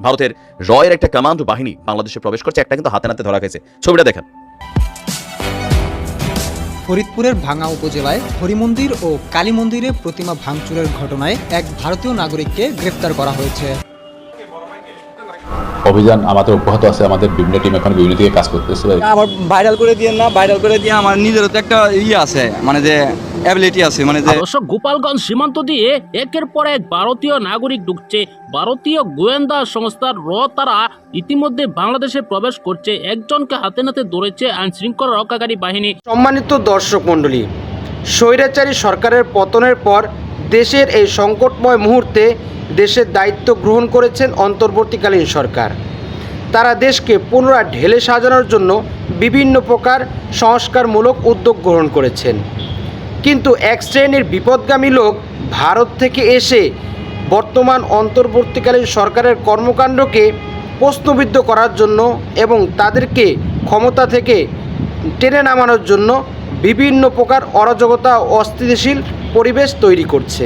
ভারতের রয়ের একটা কমান্ডো বাহিনী বাংলাদেশে প্রবেশ করছে, একটা কিন্তু হাতে নাতে ধরা খেয়েছে। ছবিটা দেখেন। ফরিদপুরের ভাঙ্গা উপজেলায় হরিমন্দির ও কালী মন্দিরে প্রতিমা ভাঙচুরের ঘটনায় এক ভারতীয় নাগরিককে গ্রেফতার করা হয়েছে। অভিযান আমাদের অব্যাহত আছে। আমাদের বিভিন্ন টিম এখন বিভিন্ন দিকে কাজ করতেছে। আমার ভাইরাল করে দিয়ে না, ভাইরাল করে দিয়ে আমার নিজেরও তো একটা আছে, মানে যে অ্যাবিলিটি আছে, মানে যে অবশ্য গোপালগঞ্জ সীমান্ত দিয়ে একের পর এক ভারতীয় নাগরিক ঢুকছে। ভারতীয় গোয়েন্দা সংস্থার তারা ইতিমধ্যে বাংলাদেশে প্রবেশ করছে। একজনকে হাতে নাতে ধরেছে আইন শৃঙ্খলা রক্ষাকারী বাহিনী। সম্মানিত দর্শক মণ্ডলী, স্বৈরাচারী সরকারের পতনের পর দেশের এই সংকটময় মুহূর্তে দেশের দায়িত্ব গ্রহণ করেছেন অন্তর্বর্তীকালীন সরকার। তারা দেশকে পুনরায় ঢেলে সাজানোর জন্য বিভিন্ন প্রকার সংস্কারমূলক উদ্যোগ গ্রহণ করেছেন। কিন্তু এক শ্রেণীর বিপদগামী লোক ভারত থেকে এসে বর্তমান অন্তর্বর্তীকালীন সরকারের কর্মকাণ্ডকে প্রশ্নবিদ্ধ করার জন্য এবং তাদেরকে ক্ষমতা থেকে টেনে নামানোর জন্য বিভিন্ন প্রকার অরাজকতা ও অস্থিতিশীল পরিবেশ তৈরি করছে।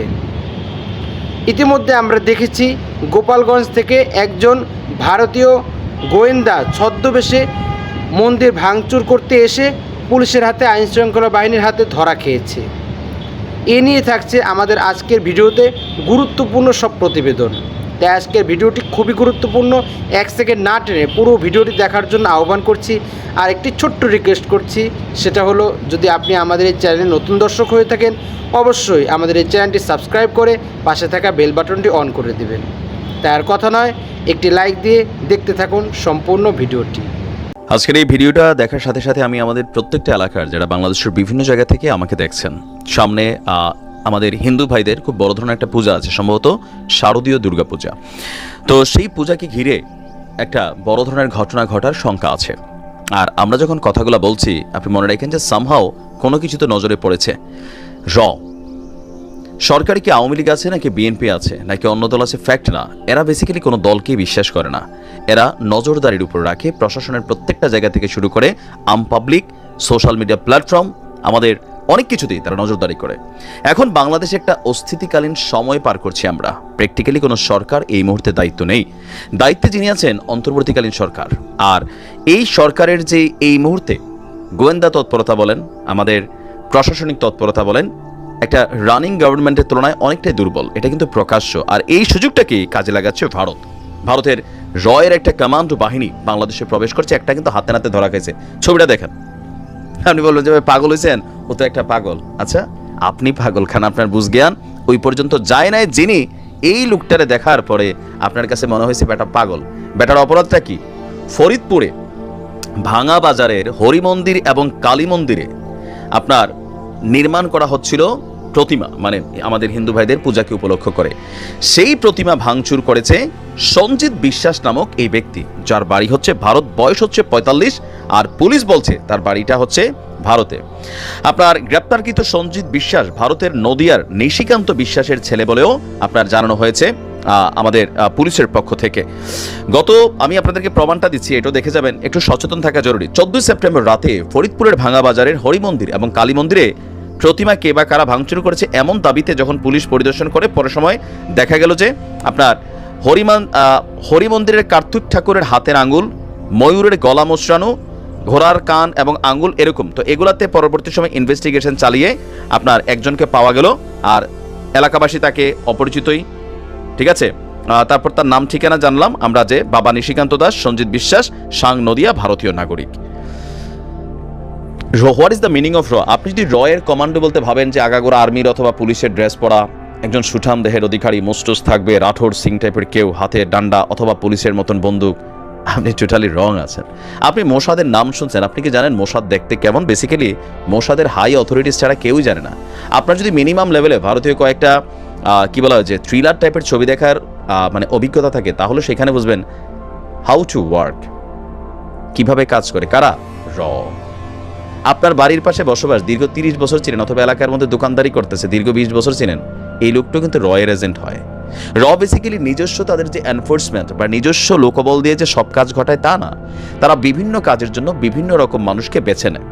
ইতিমধ্যে আমরা দেখেছি গোপালগঞ্জ থেকে একজন ভারতীয় গোয়েন্দা ছদ্মবেশে মন্দির ভাঙচুর করতে এসে পুলিশের হাতে, আইনশৃঙ্খলা বাহিনীর হাতে ধরা খেয়েছে। এ নিয়ে থাকছে আমাদের আজকের ভিডিওতে গুরুত্বপূর্ণ সব প্রতিবেদন। তাই আজকের ভিডিওটি খুবই গুরুত্বপূর্ণ। এক সেকেন্ড না টেনে পুরো ভিডিওটি দেখার জন্য আহ্বান করছি। আর একটি ছোট্ট রিকোয়েস্ট করছি, সেটা হলো যদি আপনি আমাদের এই চ্যানেলে নতুন দর্শক হয়ে থাকেন, অবশ্যই আমাদের এই চ্যানেলটি সাবস্ক্রাইব করে পাশে থাকা বেল বাটনটি অন করে দেবেন। তাই আর কথা নয়, একটি লাইক দিয়ে দেখতে থাকুন সম্পূর্ণ ভিডিওটি। আজকের এই ভিডিওটা দেখার সাথে সাথে আমি আমাদের প্রত্যেকটা এলাকার যারা বাংলাদেশের বিভিন্ন জায়গা থেকে আমাকে দেখছেন, সামনে আমাদের হিন্দু ভাইদের খুব বড় ধরনের একটা পূজা আছে, সম্ভবত শারদীয় দুর্গাপূজা। তো সেই পূজাকে ঘিরে একটা বড় ধরনের ঘটনা ঘটার শঙ্কা আছে। আর আমরা যখন কথাগুলো বলছি, আপনি মনে রাখেন যে সামহাও কোনো কিছু তো নজরে পড়েছে। সরকারি কি আওয়ামী লীগ আছে নাকি বিএনপি আছে নাকি অন্য দল আছে, ফ্যাক্ট না। এরা বেসিক্যালি কোনো দলকেই বিশ্বাস করে না। এরা নজরদারির উপর রাখে প্রশাসনের প্রত্যেকটা জায়গা থেকে শুরু করে পাবলিক সোশ্যাল মিডিয়া প্ল্যাটফর্ম, আমাদের অনেক কিছুতেই তারা নজরদারি করে। এখন বাংলাদেশে একটা অস্থিতিকালীন সময় পার করছি আমরা। প্র্যাকটিক্যালি কোনো সরকার এই মুহূর্তে দায়িত্ব নেই। দায়িত্বে যিনি আছেন অন্তর্বর্তীকালীন সরকার। আর এই সরকারের যে এই মুহূর্তে গোয়েন্দা তৎপরতা বলেন, আমাদের প্রশাসনিক তৎপরতা বলেন, একটা রানিং গভর্নমেন্টের তুলনায় অনেকটাই দুর্বল। এটা কিন্তু প্রকাশ্য। আর এই সুযোগটাকে কাজে লাগাচ্ছে ভারতের রয়ের একটা কমান্ডো বাহিনী বাংলাদেশে প্রবেশ করছে, একটা কিন্তু হাতে নাতে ধরা খেয়েছে। ছবিটা দেখেন। আপনি বলবেন যে পাগল হয়েছেন, ও তো একটা পাগল। আচ্ছা, আপনি পাগল খান, আপনার বুঝ জ্ঞান ওই পর্যন্ত যায় নাই, যিনি এই লোকটারে দেখার পরে আপনার কাছে মনে হয়েছে বেটা পাগল। বেটার অপরাধটা কি? ফরিদপুরে ভাঙা বাজারের হরিমন্দির এবং কালী মন্দিরে আপনার নির্মাণ করা হচ্ছিল প্রতিমা, মানে আমাদের হিন্দু ভাইদের পূজাকে উপলক্ষ করে। সেই প্রতিমা ভাঙচুর করেছে সঞ্জিত বিশ্বাস নামক এই ব্যক্তি, যার বাড়ি হচ্ছে ভারত, বয়স হচ্ছে 45, আর পুলিশ বলছে তার বাড়িটা হচ্ছে ভারতে। আপনার গ্রেপ্তারকৃত সঞ্জিত বিশ্বাস ভারতের নদিয়ার নিশিকান্ত বিশ্বাসের ছেলে বলেও আপনার জানানো হয়েছে আমাদের পুলিশের পক্ষ থেকে। আমি আপনাদেরকে প্রমাণটা দিচ্ছি, এটাও দেখে যাবেন, একটু সচেতন থাকা জরুরি। 14 সেপ্টেম্বর রাতে ফরিদপুরের ভাঙা বাজারের হরিমন্দির এবং কালী মন্দিরে প্রতিমা কে বা কারা ভাঙচুর করেছে এমন দাবিতে যখন পুলিশ পরিদর্শন করে, পরের সময় দেখা গেল যে আপনার হরিমন্দিরের কার্তিক ঠাকুরের হাতের আঙ্গুল, ময়ূরের গলা মোচড়ানো, ঘোড়ার কান এবং আঙ্গুল এরকম। তো এগুলাতে পরবর্তী সময় ইনভেস্টিগেশন চালিয়ে আপনার একজনকে পাওয়া গেল। আর এলাকাবাসী তাকে অপরিচিতই, ঠিক আছে। তারপর তার নাম ঠিকানা জানলাম আমরা, যে বাবা নিশিকান্ত দাস, সঞ্জিত বিশ্বাস, সাং নদিয়া, ভারতীয় নাগরিক। What is the meaning of আপনি যদি রয়ের কমান্ডো বলতে ভাবেন যে আগাগোড়া আর্মির অথবা পুলিশের ড্রেস পরা একজন সুঠাম দেহের অধিকারী, মোস্টোস থাকবে, রাঠোর সিং টাইপের কেউ, হাতে ডান্ডা অথবা পুলিশের মতন বন্দুক, আপনি টোটালি রং আছেন। আপনি মোসাদের নাম শুনছেন, আপনি কি জানেন মোসাদ দেখতে কেমন? বেসিক্যালি মোসাদের হাই অথরিটিস ছাড়া কেউই জানে না। আপনার যদি মিনিমাম লেভেলে ভারতীয় কয়েকটা কি বলা হয় যে থ্রিলার টাইপের ছবি দেখার মানে অভিজ্ঞতা থাকে, তাহলে সেখানে বুঝবেন হাউ টু ওয়ার্ক, কিভাবে কাজ করে কারা। আপনার বাড়ির পাশে বসবাস, দীর্ঘ 30 বছর ছিলেন, অথবা এলাকার মধ্যে দোকানদারি করতেছে দীর্ঘ 20 বছর ছিলেন, এই লোকটাও কিন্তু রয়ের এজেন্ট হয়। বেসিক্যালি নিজস্ব তাদের যে এনফোর্সমেন্ট বা নিজস্ব লোকবল দিয়ে যে সব কাজ ঘটায় তা না, তারা বিভিন্ন কাজের জন্য বিভিন্ন রকম মানুষকে বেছে নেয়।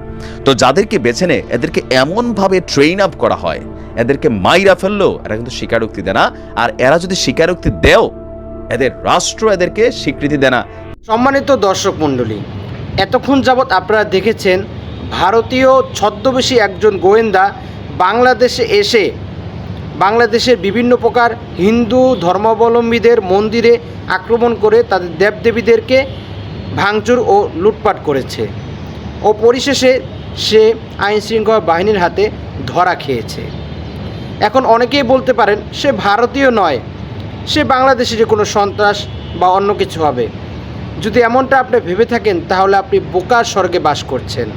তো যাদেরকে বেছে নেয় এদেরকে এমনভাবে ট্রেন আপ করা হয়, এদেরকে মাইরা ফেললেও এরা কিন্তু স্বীকারোক্তি দেয় না। আর এরা যদি স্বীকারোক্তি দেও, এদের রাষ্ট্র এদেরকে স্বীকৃতি দেয় না। সম্মানিত দর্শক মণ্ডলী, এতক্ষণ যাবৎ আপনারা দেখেছেন ভারতীয় ছদ্মবেশী একজন গোয়েন্দা বাংলাদেশে এসে বাংলাদেশের বিভিন্ন প্রকার হিন্দু ধর্মাবলম্বীদের মন্দিরে আক্রমণ করে তাদের দেবদেবীদেরকে ভাঙচুর ও লুটপাট করেছে ও পরিশেষে সে আইনশৃঙ্খলা বাহিনীর হাতে ধরা খেয়েছে। এখন অনেকেই বলতে পারেন সে ভারতীয় নয়, সে বাংলাদেশে যে কোনো সন্ত্রাস বা অন্য কিছু হবে। যদি এমনটা আপনি ভেবে থাকেন তাহলে আপনি বোকার স্বর্গে বাস করছেন।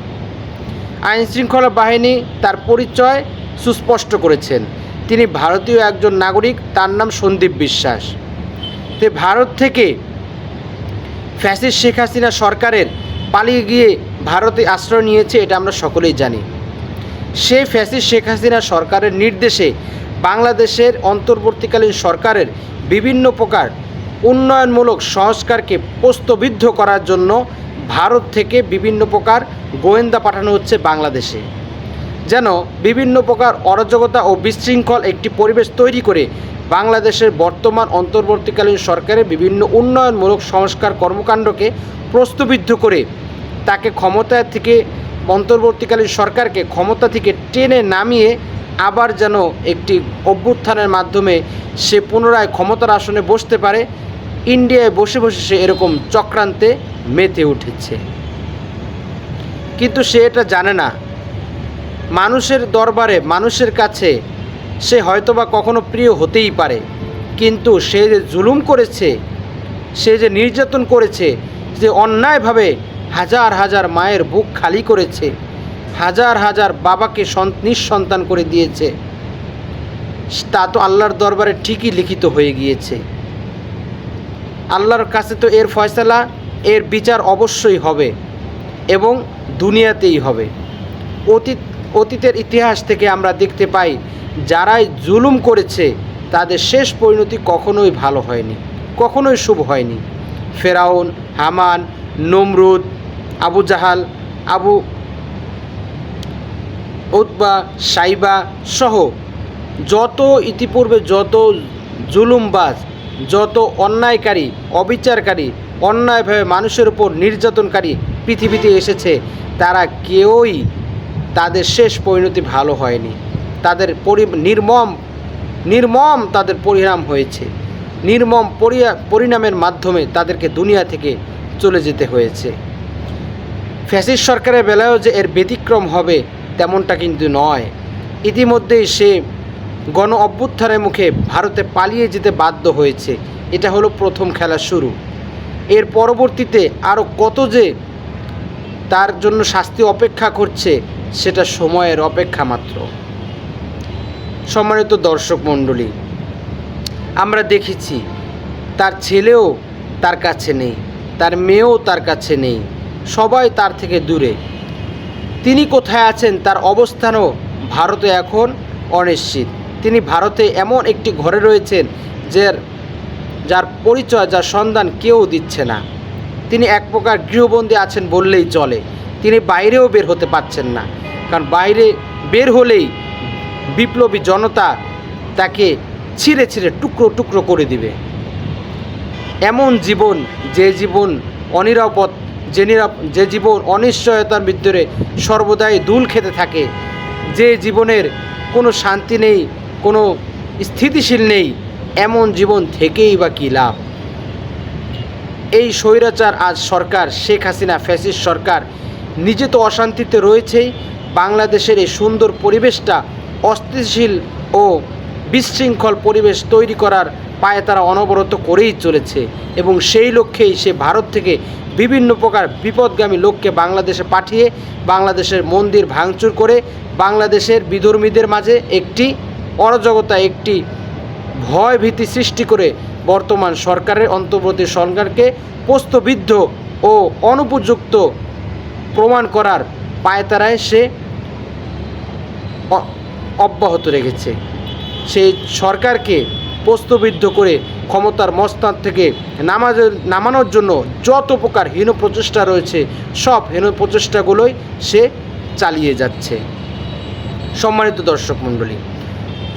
আইনশৃঙ্খলা বাহিনী তার পরিচয় সুস্পষ্ট করেছেন, তিনি ভারতীয় একজন নাগরিক, তার নাম সন্দীপ বিশ্বাস। তো ভারত থেকে ফ্যাসিস্ট শেখ হাসিনা সরকারের পালিয়ে গিয়ে ভারতে আশ্রয় নিয়েছে, এটা আমরা সকলেই জানি। সেই ফ্যাসিস্ট শেখ হাসিনা সরকারের নির্দেশে বাংলাদেশের অন্তর্বর্তীকালীন সরকারের বিভিন্ন প্রকার উন্নয়নমূলক সংস্কারকে প্রশ্নবিদ্ধ করার জন্য ভারত থেকে বিভিন্ন প্রকার গোয়েন্দা পাঠানো হচ্ছে বাংলাদেশে, যেন বিভিন্ন প্রকার অরাজকতা ও বিশৃঙ্খল একটি পরিবেশ তৈরি করে বাংলাদেশের বর্তমান অন্তর্বর্তীকালীন সরকারের বিভিন্ন উন্নয়নমূলক সংস্কার কর্মকাণ্ডকে প্রশ্নবিদ্ধ করে তাকে ক্ষমতা থেকে অন্তর্বর্তীকালীন সরকারকে ক্ষমতা থেকে টেনে নামিয়ে আবার যেন একটি অভ্যুত্থানের মাধ্যমে সে পুনরায় ক্ষমতার আসনে বসতে পারে। ইন্ডিয়ায় বসে বসে সে এরকম চক্রান্তে মেতে উঠেছে, কিন্তু সে এটা জানে না মানুষের দরবারে মানুষের কাছে সে হয়তোবা কখনো প্রিয় হতেই পারে, কিন্তু সে যে জুলুম করেছে, সে যে নির্যাতন করেছে, যে অন্যায়ভাবে হাজার হাজার মায়ের বুক খালি করেছে, হাজার হাজার বাবাকে নিঃসন্তান করে দিয়েছে, তা তো আল্লাহর দরবারে ঠিকই লিখিত হয়ে গিয়েছে। আল্লাহর কাছে তো এর ফয়সালা, এর বিচার অবশ্যই হবে এবং দুনিয়াতেই হবে। অতীতের ইতিহাস থেকে আমরা দেখতে পাই যারাই জুলুম করেছে তাদের শেষ পরিণতি কখনোই ভালো হয়নি, কখনোই শুভ হয়নি। ফেরাউন, হামান, নমরুদ, আবু জাহাল, উতবা, সাইবা সহ যত ইতিপূর্বে যত জুলুমবাজ, যত অন্যায়কারী, অবিচারকারী, অন্যায়ভাবে মানুষের উপর নির্যাতনকারী পৃথিবীতে এসেছে, তারা কেউই তাদের শেষ পরিণতি ভালো হয়নি। তাদের নির্মম তাদের পরিণাম হয়েছে। নির্মম পরিণামের মাধ্যমে তাদেরকে দুনিয়া থেকে চলে যেতে হয়েছে। ফ্যাসিস্ট সরকারের বেলায়ও যে এর ব্যতিক্রম হবে তেমনটা কিন্তু নয়। ইতিমধ্যেই সে গণ অভ্যুত্থানের মুখে ভারতে পালিয়ে যেতে বাধ্য হয়েছে। এটা হলো প্রথম খেলা শুরু। এর পরবর্তীতে আরও কত যে তার জন্য শাস্তি অপেক্ষা করছে সেটা সময়ের অপেক্ষা মাত্র। সম্মানিত দর্শক মণ্ডলী, আমরা দেখেছি তার ছেলেও তার কাছে নেই, তার মেয়েও তার কাছে নেই, সবাই তার থেকে দূরে। তিনি কোথায় আছেন তার অবস্থানও ভারতে এখন অনিশ্চিত। তিনি ভারতে এমন একটি ঘরে রয়েছেন যার পরিচয়, যার সন্ধান কেউ দিচ্ছে না। তিনি এক প্রকার গৃহবন্দী আছেন বললেই চলে। তিনি বাইরেও বের হতে পারছেন না, কারণ বাইরে বের হলেই বিপ্লবী জনতা তাকে ছিঁড়ে ছিঁড়ে টুকরো টুকরো করে দিবে। এমন জীবন, যে জীবন অনিরাপদ, যে জীবন অনিশ্চয়তার ভিতরে সর্বদাই দুল খেতে থাকে, যে জীবনের কোনো শান্তি নেই, কোনো স্থিতিশীল নেই, এমন জীবন থেকেই বা কী লাভ। এই স্বৈরাচার আজ সরকার, শেখ হাসিনা ফ্যাসিস্ট সরকার নিজে তো অশান্তিতে রয়েছেই, বাংলাদেশের এই সুন্দর পরিবেশটা অস্থিতিশীল ও বিশৃঙ্খল পরিবেশ তৈরি করার পায়ে তারা অনবরত করেই চলেছে। এবং সেই লক্ষ্যেই সে ভারত থেকে বিভিন্ন প্রকার বিপদগামী লোককে বাংলাদেশে পাঠিয়ে বাংলাদেশের মন্দির ভাঙচুর করে বাংলাদেশের বিধর্মীদের মাঝে একটি অরাজকতা, একটি ভয় ভীতি সৃষ্টি করে বর্তমান সরকারের অন্তর্বর্তী সরকারকে প্রশ্নবিদ্ধ ও অনুপযুক্ত প্রমাণ করার পায়তারায় সে অব্যাহত রেখেছে। সেই সরকারকে প্রশ্নবিদ্ধ করে ক্ষমতার মসনদ থেকে নামানোর জন্য যত প্রকার হীন প্রচেষ্টা রয়েছে সব হীন প্রচেষ্টাগুলোই সে চালিয়ে যাচ্ছে। সম্মানিত দর্শক মণ্ডলী,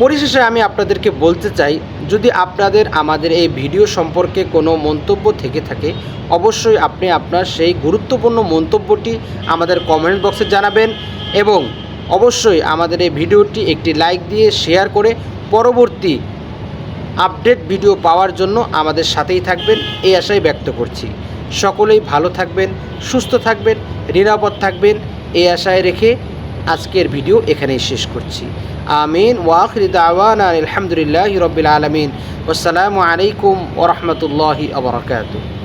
পরিশেষে আমি আপনাদেরকে বলতে চাই, যদি আপনাদের আমাদের এই ভিডিও সম্পর্কে কোনো মন্তব্য থেকে থাকে, অবশ্যই আপনি আপনার সেই গুরুত্বপূর্ণ মন্তব্যটি আমাদের কমেন্ট বক্সে জানাবেন এবং অবশ্যই আমাদের এই ভিডিওটি একটি লাইক দিয়ে শেয়ার করে পরবর্তী আপডেট ভিডিও পাওয়ার জন্য আমাদের সাথেই থাকবেন এই আশাই ব্যক্ত করছি। সকলেই ভালো থাকবেন, সুস্থ থাকবেন, নিরাপদ থাকবেন এই আশায় রেখে আজকের ভিডিও এখানেই শেষ করছি। আমিন ওয়া আখিরু দাওয়ানা আলহামদুলিল্লাহি রাব্বিল আলামিন। আসসালামু আলাইকুম ওয়া রাহমাতুল্লাহি ওয়া বারাকাতুহু।